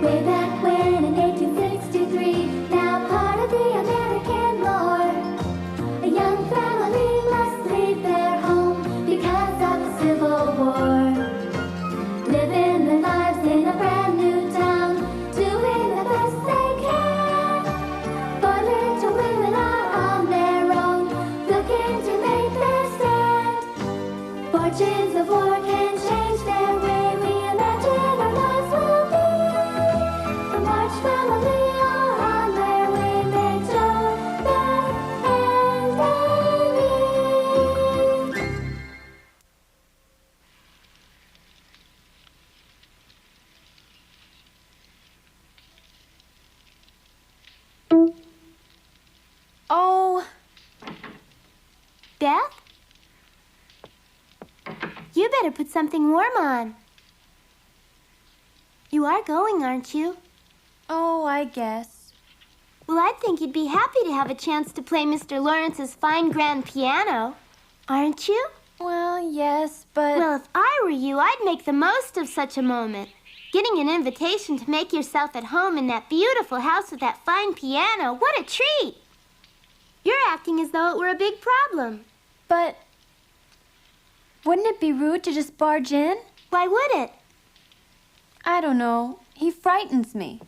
Way back when in 1863, now part of the American lore, a young family must leave their home because of the Civil War. Living their lives in a brand new town, doing the best they can. But little women are on their own, looking to make their stand. Fortunes of war can change their way, we imagine our lives will be. The March family are on their way, they're Joe, Beth, and Amy. Oh, Beth? You better put something warm on. You are going, aren't you? I guess. Well, I think you'd be happy to have a chance to play Mr. Lawrence's fine grand piano. Aren't you? Well, yes, but... Well, if I were you, I'd make the most of such a moment. Getting an invitation to make yourself at home in that beautiful house with that fine piano, what a treat! You're acting as though it were a big problem. But... wouldn't it be rude to just barge in? Why would it? I don't know. He frightens me.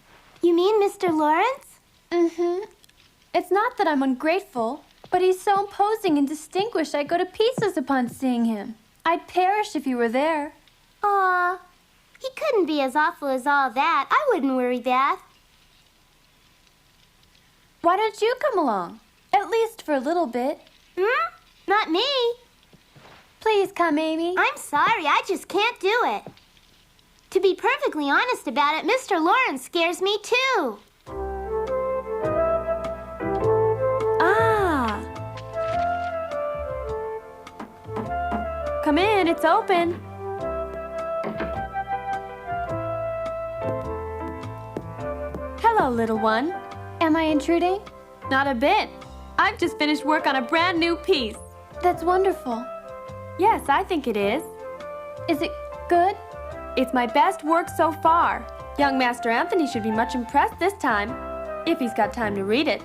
You mean Mr. Lawrence? Mm-hmm. It's not that I'm ungrateful, but he's so imposing and distinguished I'd go to pieces upon seeing him. I'd perish if you were there. Aw, he couldn't be as awful as all that. I wouldn't worry, Beth. Why don't you come along? At least for a little bit. Not me. Please come, Amy. I'm sorry, I just can't do it. To be perfectly honest about it, Mr. Lawrence scares me too. Ah. Come in, it's open. Hello, little one. Am I intruding? Not a bit. I've just finished work on a brand new piece. That's wonderful. Yes, I think it is. Is it good? It's my best work so far. Young Master Anthony should be much impressed this time, if he's got time to read it.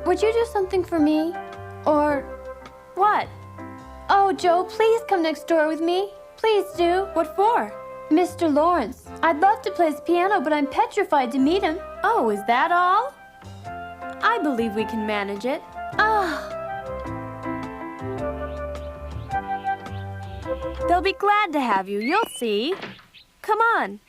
Would you do something for me? Or... what? Oh, Joe, please come next door with me. Please do. What for? Mr. Lawrence. I'd love to play his piano, but I'm petrified to meet him. Oh, is that all? I believe we can manage it. Ah. They'll be glad to have you, you'll see. Come on.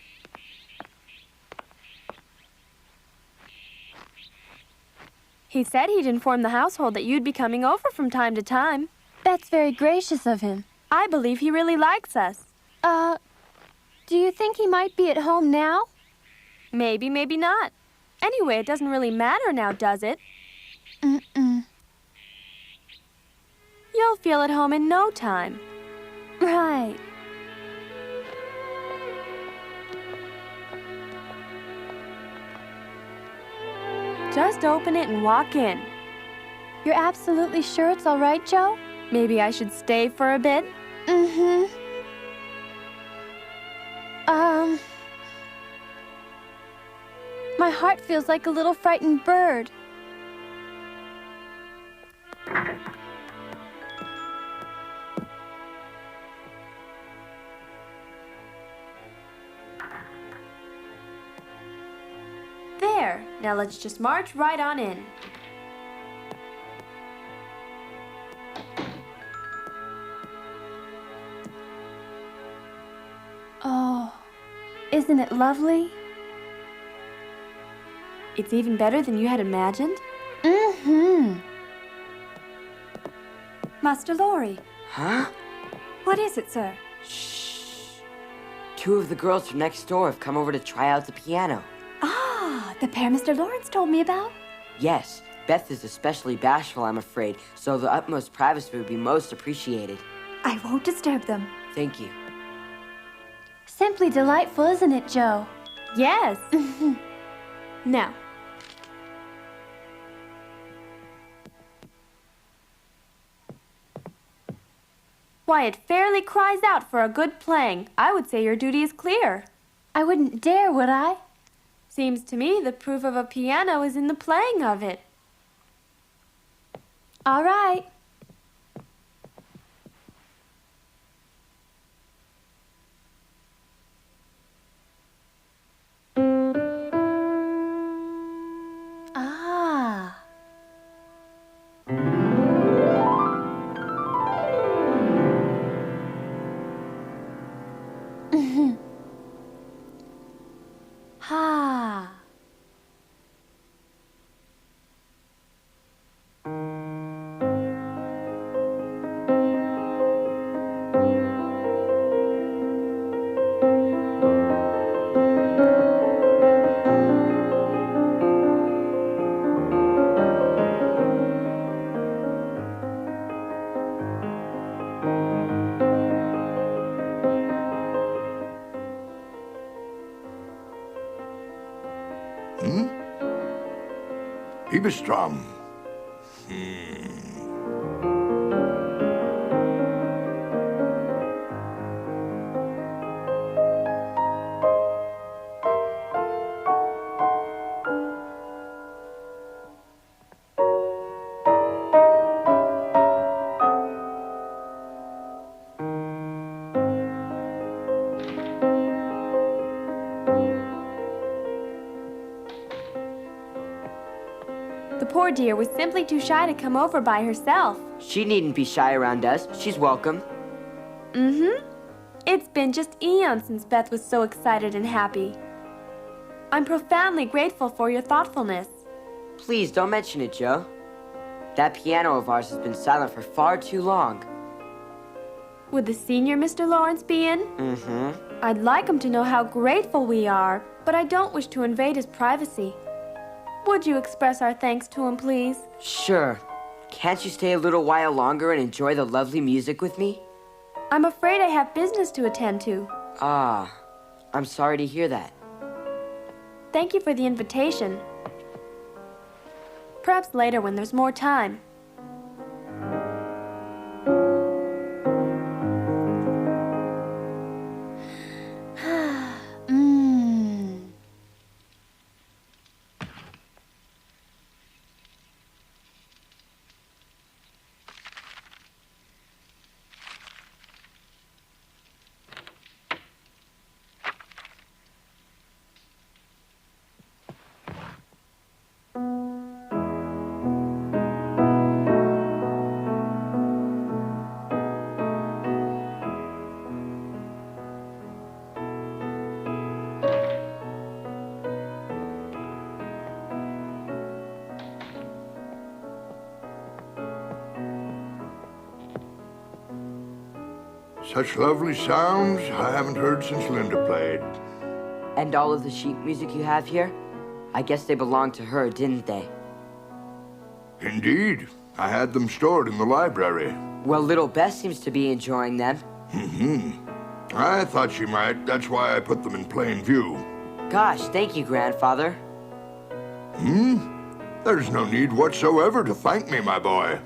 He said he'd inform the household that you'd be coming over from time to time. That's very gracious of him. I believe he really likes us. Do you think he might be at home now? Maybe, maybe not. Anyway, it doesn't really matter now, does it? You'll feel at home in no time. Right. Just open it and walk in. You're absolutely sure it's all right, Joe? Maybe I should stay for a bit? My heart feels like a little frightened bird. There. Now let's just march right on in. Oh, isn't it lovely? It's even better than you had imagined? Master Laurie. Huh? What is it, sir? Shh. Two of the girls from next door have come over to try out the piano. Ah, the pair Mr. Lawrence told me about? Yes. Beth is especially bashful, I'm afraid, so the utmost privacy would be most appreciated. I won't disturb them. Thank you. Simply delightful, isn't it, Joe? Yes. Now. Why, it fairly cries out for a good playing. I would say your duty is clear. I wouldn't dare, would I? Seems to me the proof of a piano is in the playing of it. All right. Ah. Ha. Be strong. The poor dear was simply too shy to come over by herself. She needn't be shy around us. She's welcome. Mm-hmm. It's been just eons since Beth was so excited and happy. I'm profoundly grateful for your thoughtfulness. Please don't mention it, Joe. That piano of ours has been silent for far too long. Would the senior Mr. Lawrence be in? Mm-hmm. I'd like him to know how grateful we are, but I don't wish to invade his privacy. Would you express our thanks to him, please? Sure. Can't you stay a little while longer and enjoy the lovely music with me? I'm afraid I have business to attend to. Ah, I'm sorry to hear that. Thank you for the invitation. Perhaps later when there's more time. Such lovely sounds I haven't heard since Linda played. And all of the sheet music you have here? I guess they belonged to her, didn't they? Indeed. I had them stored in the library. Well, little Beth seems to be enjoying them. I thought she might. That's why I put them in plain view. Gosh, thank you, Grandfather. There's no need whatsoever to thank me, my boy.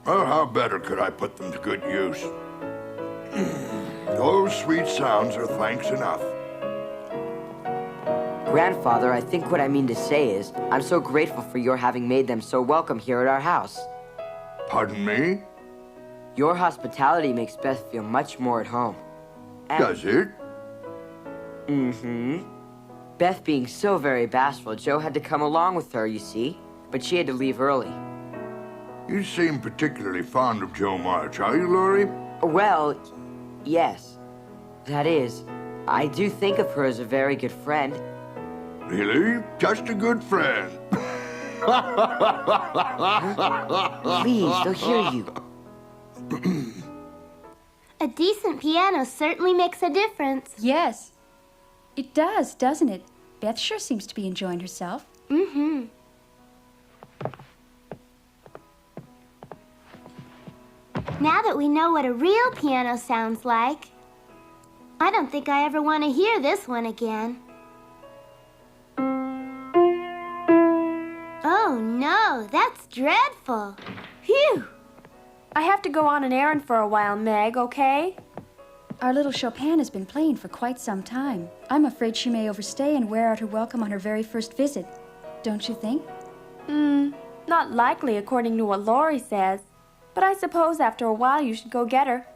Oh, how better could I put them to good use? Those sweet sounds are thanks enough. Grandfather, I think what I mean to say is, I'm so grateful for your having made them so welcome here at our house. Pardon me? Your hospitality makes Beth feel much more at home. Does it? Mm-hmm. Beth being so very bashful, Joe had to come along with her, you see. But she had to leave early. You seem particularly fond of Joe March, are you, Laurie? Well, yes. That is, I do think of her as a very good friend. Really? Just a good friend. Please, they'll hear you. A decent piano certainly makes a difference. Yes, it does, doesn't it? Beth sure seems to be enjoying herself. Mm-hmm. Now that we know what a real piano sounds like, I don't think I ever want to hear this one again. Oh no, that's dreadful. Phew! I have to go on an errand for a while, Meg, okay? Our little Chopin has been playing for quite some time. I'm afraid she may overstay and wear out her welcome on her very first visit. Don't you think? Not likely according to what Laurie says. But I suppose after a while you should go get her.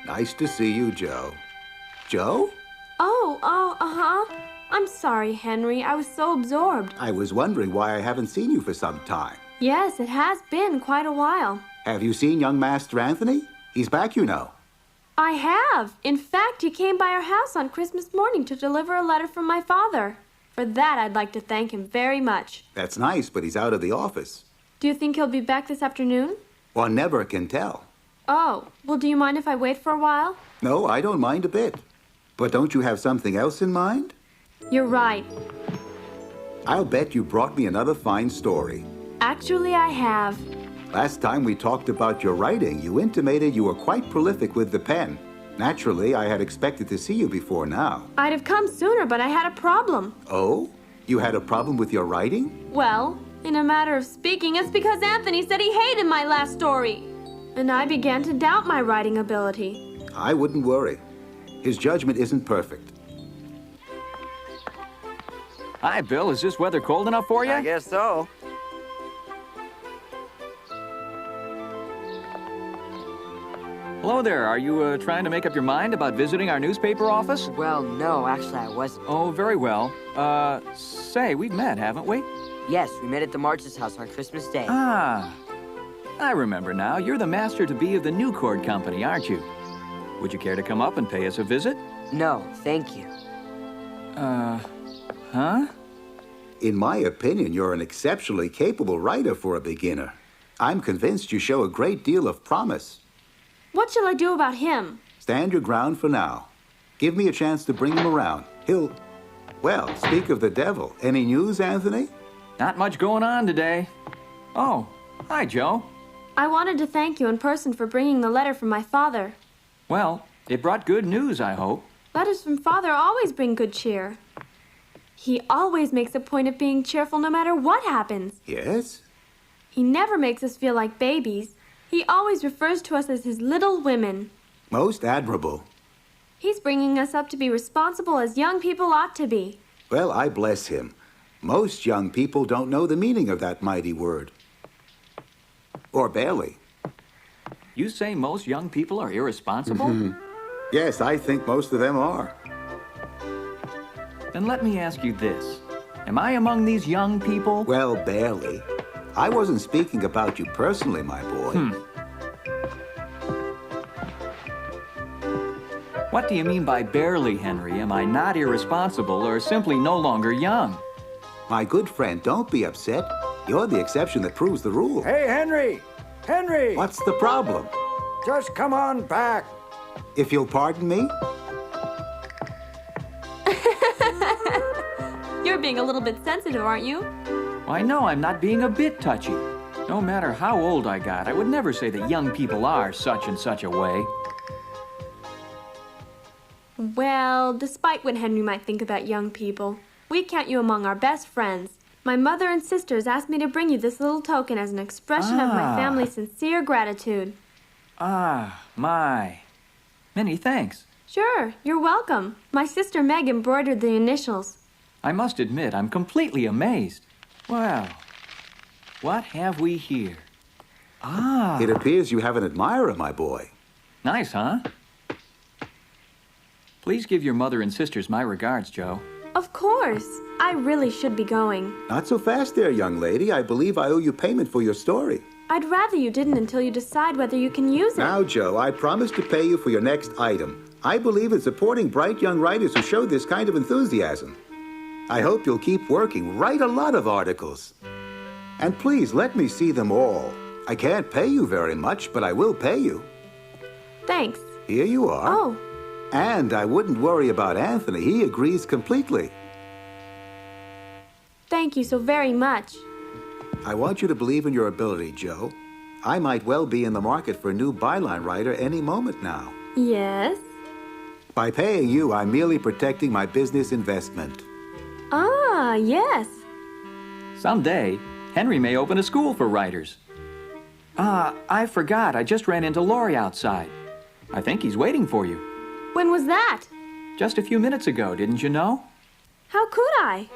Nice to see you, Joe. Joe? I'm sorry, Henry. I was so absorbed. I was wondering why I haven't seen you for some time. Yes, it has been quite a while. Have you seen young Master Anthony? He's back, you know. I have. In fact, he came by our house on Christmas morning to deliver a letter from my father. For that, I'd like to thank him very much. That's nice, but he's out of the office. Do you think he'll be back this afternoon? One never can tell. Oh, well, do you mind if I wait for a while? No, I don't mind a bit. But don't you have something else in mind? You're right. I'll bet you brought me another fine story. Actually, I have. Last time we talked about your writing, you intimated you were quite prolific with the pen. Naturally, I had expected to see you before now. I'd have come sooner, but I had a problem. Oh? You had a problem with your writing? Well, in a matter of speaking, it's because Anthony said he hated my last story. And I began to doubt my writing ability. I wouldn't worry. His judgment isn't perfect. Hi, Bill. Is this weather cold enough for you? I guess so. Hello there. Are you trying to make up your mind about visiting our newspaper office? Well, no, actually, I wasn't. Oh, very well. Say, we've met, haven't we? Yes, we met at the March's house on Christmas Day. Ah, I remember now. You're the master-to-be of the Newcord Company, aren't you? Would you care to come up and pay us a visit? No, thank you. Huh? In my opinion, you're an exceptionally capable writer for a beginner. I'm convinced you show a great deal of promise. What shall I do about him? Stand your ground for now. Give me a chance to bring him around. Well, speak of the devil. Any news, Anthony? Not much going on today. Oh, hi, Joe. I wanted to thank you in person for bringing the letter from my father. Well, it brought good news, I hope. Letters from father always bring good cheer. He always makes a point of being cheerful no matter what happens. Yes? He never makes us feel like babies. He always refers to us as his little women. Most admirable. He's bringing us up to be responsible as young people ought to be. Well, I bless him. Most young people don't know the meaning of that mighty word. Or barely. You say most young people are irresponsible? Yes, I think most of them are. Then let me ask you this. Am I among these young people? Well, barely. I wasn't speaking about you personally, my boy. What do you mean by barely, Henry? Am I not irresponsible or simply no longer young? My good friend, don't be upset. You're the exception that proves the rule. Hey, Henry! Henry! What's the problem? Just come on back. If you'll pardon me? You're being a little bit sensitive, aren't you? Why, no, I'm not being a bit touchy. No matter how old I got, I would never say that young people are such and such a way. Well, despite what Henry might think about young people, we count you among our best friends. My mother and sisters asked me to bring you this little token as an expression of my family's sincere gratitude. Ah, my. Many thanks. Sure, you're welcome. My sister Meg embroidered the initials. I must admit, I'm completely amazed. Well, what have we here? Ah. It appears you have an admirer, my boy. Nice, huh? Please give your mother and sisters my regards, Joe. Of course. I really should be going. Not so fast there, young lady. I believe I owe you payment for your story. I'd rather you didn't until you decide whether you can use it. Now, Joe, I promise to pay you for your next item. I believe in supporting bright young writers who show this kind of enthusiasm. I hope you'll keep working. Write a lot of articles. And please, let me see them all. I can't pay you very much, but I will pay you. Thanks. Here you are. Oh. And I wouldn't worry about Anthony. He agrees completely. Thank you so very much. I want you to believe in your ability, Joe. I might well be in the market for a new byline writer any moment now. Yes? By paying you, I'm merely protecting my business investment. Ah, yes. Someday, Henry may open a school for writers. I forgot. I just ran into Laurie outside. I think he's waiting for you. When was that? Just a few minutes ago, didn't you know? How could I?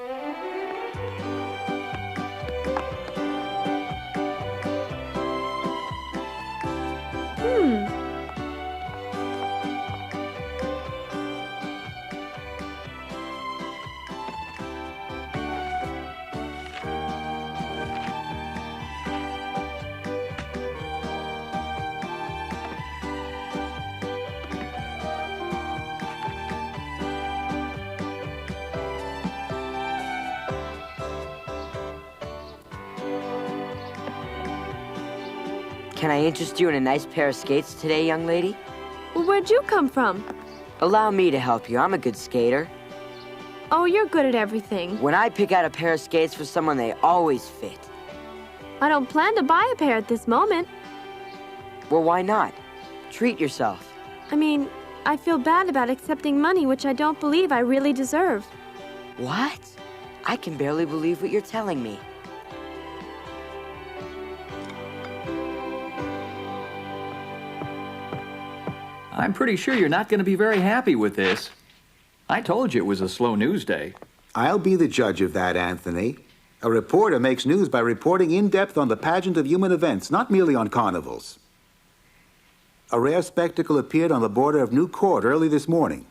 Can I interest you in a nice pair of skates today, young lady? Well, where'd you come from? Allow me to help you. I'm a good skater. Oh, you're good at everything. When I pick out a pair of skates for someone, they always fit. I don't plan to buy a pair at this moment. Well, why not? Treat yourself. I mean, I feel bad about accepting money which I don't believe I really deserve. What? I can barely believe what you're telling me. I'm pretty sure you're not going to be very happy with this. I told you it was a slow news day. I'll be the judge of that, Anthony. A reporter makes news by reporting in depth on the pageant of human events, not merely on carnivals. A rare spectacle appeared on the border of New Court early this morning.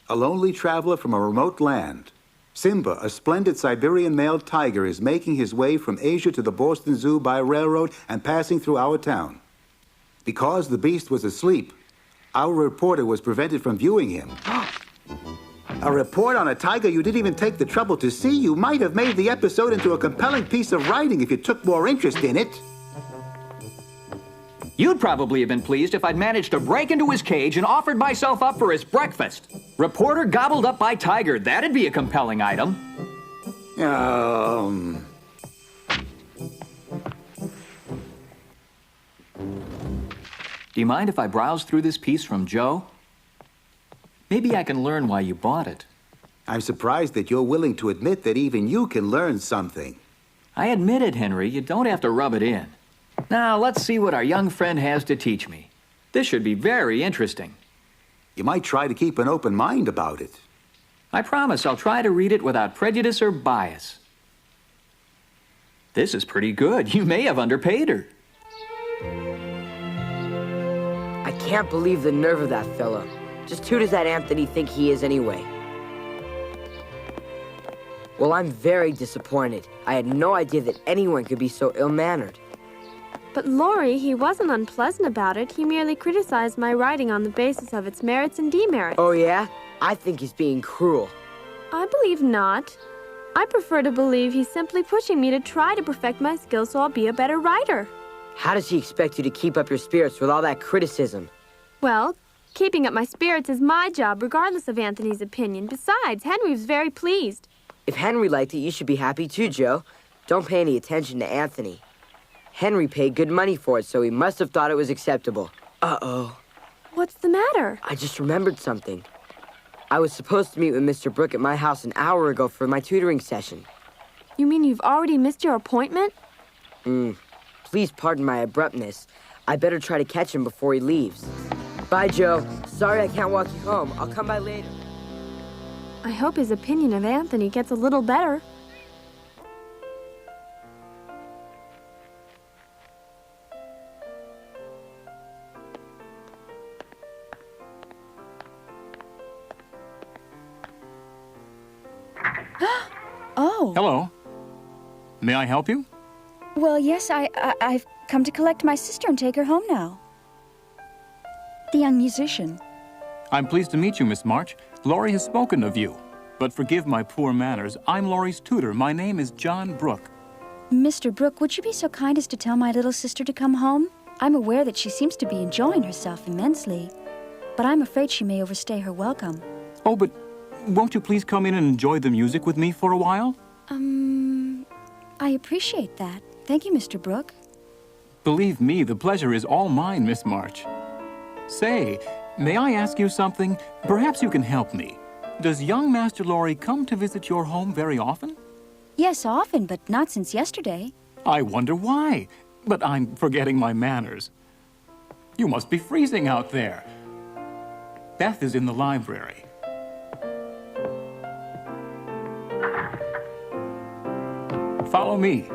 A lonely traveler from a remote land. Simba, a splendid Siberian male tiger, is making his way from Asia to the Boston Zoo by railroad and passing through our town. Because the beast was asleep, our reporter was prevented from viewing him. A report on a tiger you didn't even take the trouble to see. You might have made the episode into a compelling piece of writing if you took more interest in it. You'd probably have been pleased if I'd managed to break into his cage and offered myself up for his breakfast. Reporter gobbled up by tiger. That'd be a compelling item. Do you mind if I browse through this piece from Joe? Maybe I can learn why you bought it. I'm surprised that you're willing to admit that even you can learn something. I admit it, Henry. You don't have to rub it in. Now, let's see what our young friend has to teach me. This should be very interesting. You might try to keep an open mind about it. I promise I'll try to read it without prejudice or bias. This is pretty good. You may have underpaid her. I can't believe the nerve of that fellow. Just who does that Anthony think he is anyway? Well, I'm very disappointed. I had no idea that anyone could be so ill-mannered. But Laurie, he wasn't unpleasant about it. He merely criticized my writing on the basis of its merits and demerits. Oh, yeah? I think he's being cruel. I believe not. I prefer to believe he's simply pushing me to try to perfect my skills so I'll be a better writer. How does he expect you to keep up your spirits with all that criticism? Well, keeping up my spirits is my job regardless of Anthony's opinion. Besides, Henry was very pleased. If Henry liked it, you should be happy too, Joe. Don't pay any attention to Anthony. Henry paid good money for it, so he must have thought it was acceptable. Uh-oh. What's the matter? I just remembered something. I was supposed to meet with Mr. Brooke at my house an hour ago for my tutoring session. You mean you've already missed your appointment? Please pardon my abruptness. I better try to catch him before he leaves. Bye, Joe. Sorry I can't walk you home. I'll come by later. I hope his opinion of Anthony gets a little better. Hello. May I help you? Well, yes, I've come to collect my sister and take her home now. The young musician. I'm pleased to meet you, Miss March. Laurie has spoken of you. But forgive my poor manners. I'm Laurie's tutor. My name is John Brooke. Mr. Brooke, would you be so kind as to tell my little sister to come home? I'm aware that she seems to be enjoying herself immensely, but I'm afraid she may overstay her welcome. Oh, but won't you please come in and enjoy the music with me for a while? I appreciate that. Thank you, Mr. Brooke. Believe me, the pleasure is all mine, Miss March. Say, may I ask you something? Perhaps you can help me. Does young Master Laurie come to visit your home very often? Yes, often, but not since yesterday. I wonder why. But I'm forgetting my manners. You must be freezing out there. Beth is in the library. Follow me.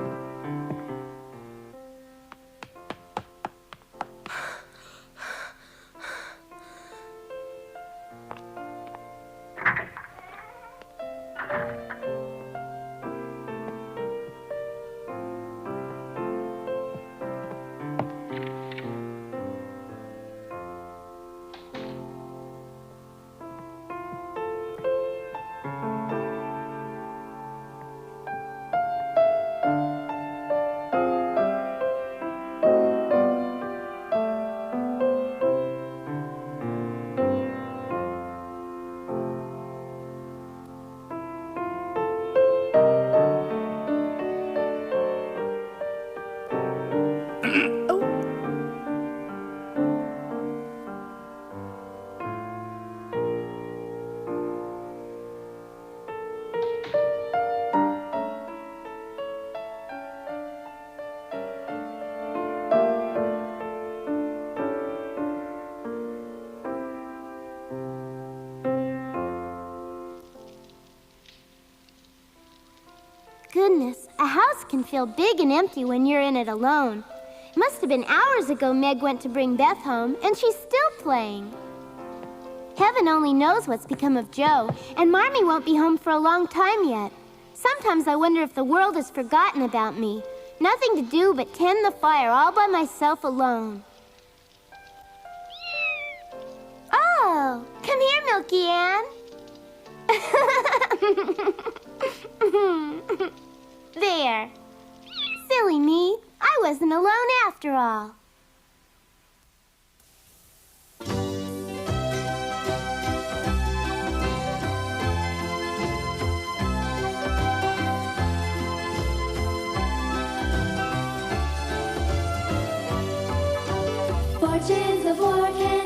Goodness, a house can feel big and empty when you're in it alone. It must have been hours ago Meg went to bring Beth home, and she's still playing. Heaven only knows what's become of Joe, and Marmee won't be home for a long time yet. Sometimes I wonder if the world has forgotten about me. Nothing to do but tend the fire all by myself alone. Oh, come here, Milky Ann. There. Silly me. I wasn't alone after all. Fortunes of war can